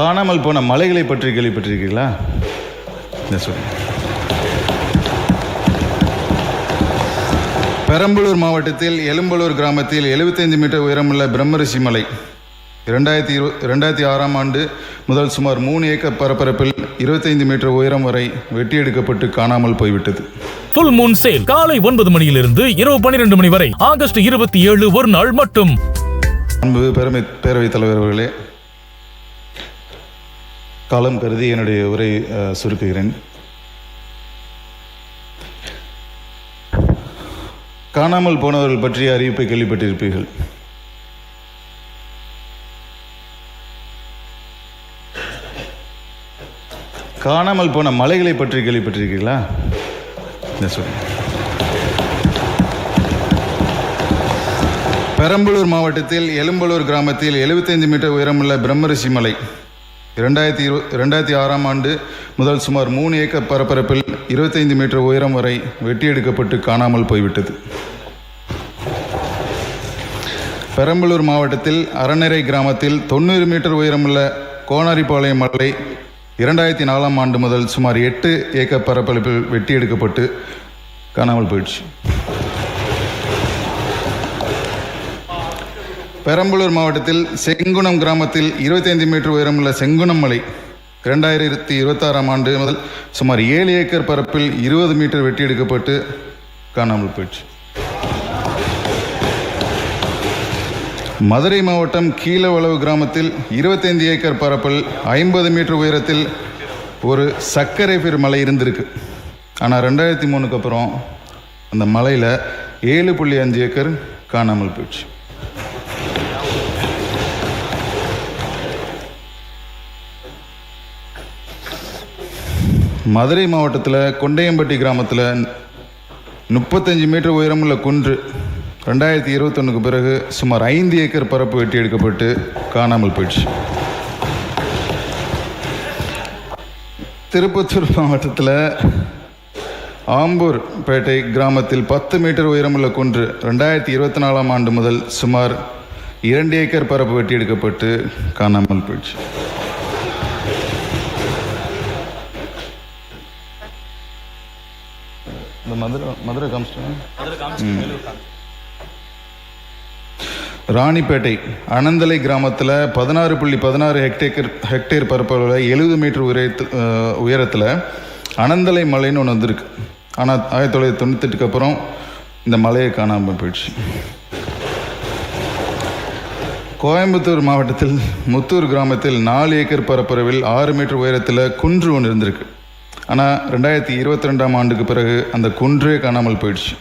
காணாமல் போன மலைகளை பற்றி கேள்விப்பட்டிருக்கீங்களா? சொல்லுங்க. பெரம்பலூர் மாவட்டத்தில் எழும்பலூர் கிராமத்தில் 75 மீட்டர் உயரமுள்ள பிரம்மரிஷி மலை 2006ஆம் ஆண்டு முதல் சுமார் 3 ஏக்கர் பரப்பரப்பில் 25 மீட்டர் உயரம் வரை வெட்டி எடுக்கப்பட்டு காணாமல் போய்விட்டது. ஃபுல் மூன் சேல் காலை 9 மணியிலிருந்து இரவு 12 மணி வரை ஆகஸ்ட் 27 ஒரு நாள் மட்டும். அன்பு பேரவைத் தலைவர் அவர்களே, காலம் கருதி என்னுடைய உரை சுருக்குகிறேன். காணாமல் போனவர்கள் பற்றிய அறிவிப்பை கேள்விப்பட்டிருப்பீர்கள். காணாமல் போன மலைகளை பற்றி கேள்விப்பட்டிருக்கீங்களா? சொல்லுங்க. பெரம்பலூர் மாவட்டத்தில் எழும்பலூர் கிராமத்தில் 75 மீட்டர் உயரமுள்ள பிரம்மரிஷி மலை 2006ஆம் ஆண்டு முதல் சுமார் 3 ஏக்கர் பரப்பரப்பில் 25 மீட்டர் உயரம் வரை வெட்டி எடுக்கப்பட்டு காணாமல் போய்விட்டது. பெரம்பலூர் மாவட்டத்தில் அறநெறை கிராமத்தில் 90 மீட்டர் உயரமுள்ள கோனாரிபாளையம் மலை 2004ஆம் ஆண்டு முதல் சுமார் 8 ஏக்கர் பரப்பளப்பில் வெட்டி எடுக்கப்பட்டு காணாமல் போயிடுச்சு. பெரம்பலூர் மாவட்டத்தில் செங்குணம் கிராமத்தில் 25 மீட்டர் உயரமுள்ள செங்குணம் மலை 2026ஆம் ஆண்டு முதல் சுமார் 7 ஏக்கர் பரப்பில் 20 மீட்டர் வெட்டி எடுக்கப்பட்டு காணாமல் போயிடுச்சு. மதுரை மாவட்டம் கீழவளவு கிராமத்தில் 25 ஏக்கர் பரப்பில் 50 மீட்டர் உயரத்தில் ஒரு சர்க்கரை பெரு மலை இருந்திருக்கு. ஆனால் 2003க்கு அப்புறம் அந்த மலையில் 7.5 ஏக்கர் காணாமல் போயிடுச்சு. மதுரை மாவட்டத்தில் கொண்டையம்பட்டி கிராமத்தில் 35 மீட்டர் உயரமுள்ள குன்று 2021க்கு பிறகு சுமார் 5 ஏக்கர் பரப்பு வெட்டி எடுக்கப்பட்டு காணாமல் போயிடுச்சு. திருப்பத்தூர் மாவட்டத்தில் ஆம்பூர்பேட்டை கிராமத்தில் 10 மீட்டர் உயரமுள்ள குன்று 2024ஆம் ஆண்டு முதல் சுமார் 2 ஏக்கர் பரப்பு வெட்டி எடுக்கப்பட்டு காணாமல் போயிடுச்சு. மதுரை ராணிப்பேட்டை அனந்தலை கிராமத்தில் 16.16 ஹெக்டேர் பரப்பளவில் 70 மீட்டர் உயரத்தில் அனந்தலை மலைன்னு ஒன்று வந்திருக்கு. ஆனால் 1998க்கு அப்புறம் இந்த மலையை காணாமல் போயிடுச்சு. கோயம்புத்தூர் மாவட்டத்தில் முத்தூர் கிராமத்தில் 4 ஏக்கர் பரப்பளவில் 6 மீட்டர் உயரத்தில் குன்று ஒன்று இருந்திருக்கு. ஆனால் 2022ஆம் ஆண்டுக்கு பிறகு அந்த குன்றே காணாமல் போயிடுச்சு.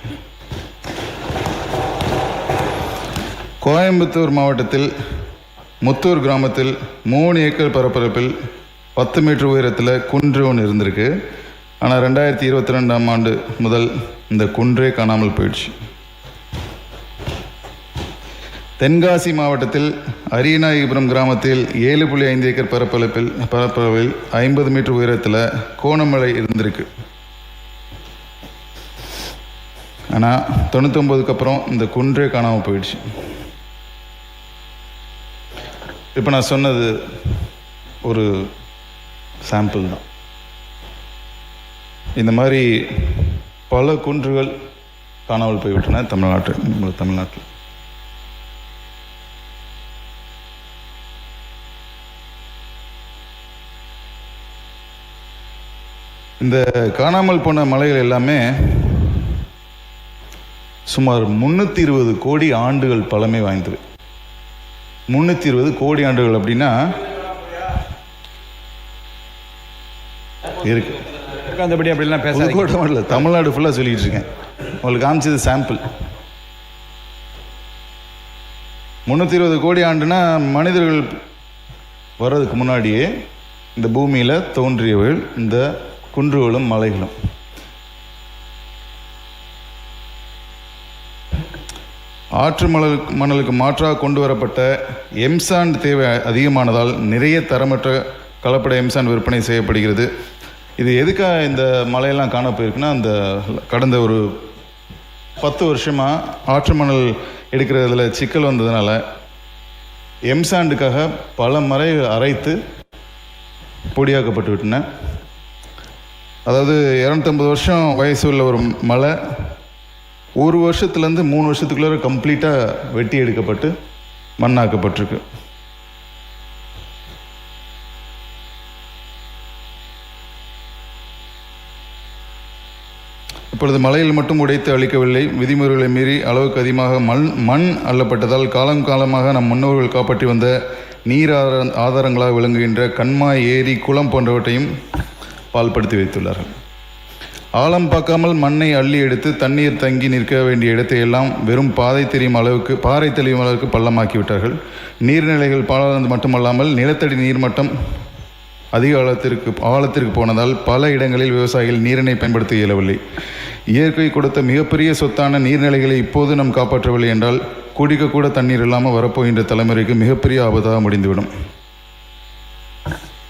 கோயம்புத்தூர் மாவட்டத்தில் முத்தூர் கிராமத்தில் 3 ஏக்கர் பரப்பரப்பில் 10 மீட்டர் உயரத்தில் குன்று ஒன்று இருந்திருக்கு. ஆனால் 2022ஆம் ஆண்டு முதல் இந்த குன்றே காணாமல் போயிடுச்சு. தென்காசி மாவட்டத்தில் அரியநாயகிபுரம் கிராமத்தில் 7.5 ஏக்கர் பரப்பளவில் 50 மீட்டர் உயரத்தில் கோணமலை இருந்திருக்கு. ஆனால் 99க்கு அப்புறம் இந்த குன்றே காணாமல் போயிடுச்சு. இப்போ நான் சொன்னது ஒரு சாம்பிள் தான். இந்த மாதிரி பல குன்றுகள் காணாமல் போய்விட்டன தமிழ்நாட்டில். இந்த காணாமல் போன மலைகள் எல்லாமே சுமார் 320 கோடி ஆண்டுகள் பழமை வாய்ந்தது. 320 கோடி ஆண்டுகள் அப்படின்னா இருக்கு. தமிழ்நாடு ஃபுல்லாக சொல்லிட்டு இருக்கேன். உங்களுக்கு காமிச்சது சாம்பிள். 320 கோடி ஆண்டுனா மனிதர்கள் வர்றதுக்கு முன்னாடியே இந்த பூமியில் தோன்றியவர்கள் இந்த குன்றுகளும் மலைகளும். ஆற்று மணலுக்கு மாற்றாக கொண்டு வரப்பட்ட எம்சாண்ட் தேவை அதிகமானதால் நிறைய தரமற்ற கலப்பட எம்சாண்ட் விற்பனை செய்யப்படுகிறது. இது எதுக்காக இந்த மலையெல்லாம் காண போயிருக்குன்னா, அந்த கடந்த ஒரு 10 வருஷமாக ஆற்று மணல் எடுக்கிறதுல சிக்கல் வந்ததுனால எம்சாண்டுக்காக பல மலை அரைத்து பொடியாக்கப்பட்டு விட்டன. அதாவது 250 வருஷம் வயசு உள்ள ஒரு மலை 1 வருஷத்துலேருந்து 3 வருஷத்துக்குள்ளே கம்ப்ளீட்டாக வெட்டி எடுக்கப்பட்டு மண்ணாக்கப்பட்டிருக்கு. இப்பொழுது மலையில் மட்டும் உடைத்து அளிக்கவில்லை, விதிமுறைகளை மீறி அளவுக்கு அதிகமாக மண் அள்ளப்பட்டதால் காலம் காலமாக நம் முன்னோர்கள் காப்பாற்றி வந்த நீர் ஆதாரங்களாக விளங்குகின்ற கண்மாய், ஏரி, குளம் போன்றவற்றையும் பால்படுத்தி வைத்துள்ளார்கள். ஆழம் பார்க்காமல் மண்ணை அள்ளி எடுத்து தண்ணீர் தங்கி நிற்க வேண்டிய இடத்தை எல்லாம் வெறும் பாறை தெரியும் அளவுக்கு பள்ளமாக்கி விட்டார்கள். நீர்நிலைகள் பாழானது மட்டுமல்லாமல் நிலத்தடி நீர்மட்டம் அதிக ஆழத்திற்கு போனதால் பல இடங்களில் விவசாயிகள் நீரினை பயன்படுத்த இயலவில்லை. இயற்கை கொடுத்த மிகப்பெரிய சொத்தான நீர்நிலைகளை இப்போது நாம் காப்பாற்றவில்லை என்றால் குடிக்க கூட தண்ணீர் இல்லாமல் வரப்போகின்ற தலைமுறைக்கு மிகப்பெரிய ஆபத்தாக முடிந்துவிடும்.